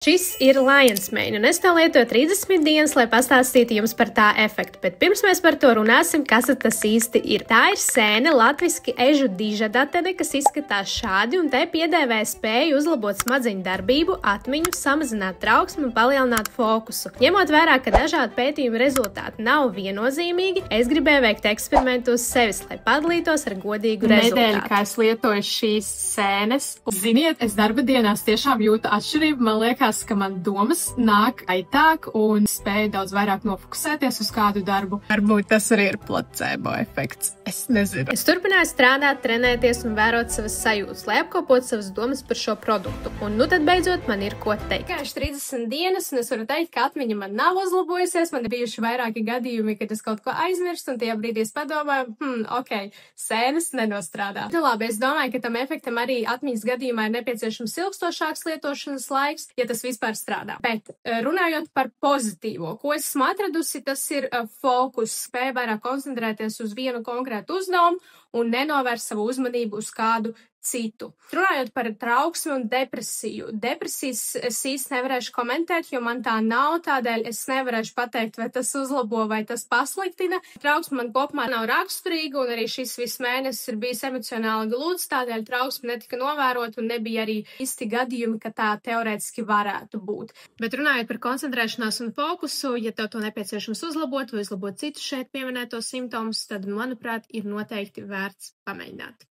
Šis ir Lion's Mane, un es to lietoju 30 dienas, lai pastāstītu jums par tā efektu. Bet pirms mēs par to runāsim, kas tas īsti ir. Tā ir sēne, latviski ežu dižadatene, kas izskatās šādi, un te piedēvē spēju uzlabot smadzeņu darbību, atmiņu, samazināt trauksmi un palielināt fokusu. Ņemot vērā, ka dažādu pētījumu rezultāti nav viennozīmīgi, es gribēju veikt eksperimentu uz sevis, lai padalītos ar godīgu rezultātu. Nedēļa, kā es lietoju šīs sēnes, ziniet, es darba dienās tiešām jūtu atšķirību. Man liekas, ka man domas nāk aitāk un spēju daudz vairāk nofokusēties uz kādu darbu. Varbūt tas arī ir placebo efekts. Es nezinu. Es turpināju strādāt, trenēties un vērot savas sajūtas, lai apkopotu savas domas par šo produktu. Un nu tad beidzot man ir ko teikt. Kāds 30 dienas, un es varu teikt, ka atmiņa man nav uzlabojusies. Man ir bijuši vairāki gadījumi, kad es kaut ko aizmirstu, un tajā brīdī es padomāju, ok, sēnes nenostrādā. Nu labi, es domāju, ka tam efektam arī atmiņas gadījumā ir nepieciešams ilgstošāks lietošanas laiks, ja tas vispār strādā. Bet runājot par pozitīvo, ko esmu atradusi, tas ir fokus, spēja vairāk koncentrēties uz vienu konkrētu uzdevumu un nenovērst savu uzmanību uz kādu citu. Runājot par trauksmi un depresiju. Depresijas es īsti nevarēšu komentēt, jo man tā nav, tādēļ es nevarēšu pateikt, vai tas uzlabo vai tas pasliktina. Trauksme man kopumā nav raksturīga, un arī šis viss mēnesis ir bijis emocionāli glūds, tādēļ trauksme netika novērot, un nebija arī īsti gadījumi, ka tā teorētiski varētu būt. Bet runājot par koncentrēšanās un fokusu, ja tev to nepieciešams uzlabot vai uzlabot citus šeit pieminētos simptomus, tad, manuprāt, ir noteikti vērts pamēģināt.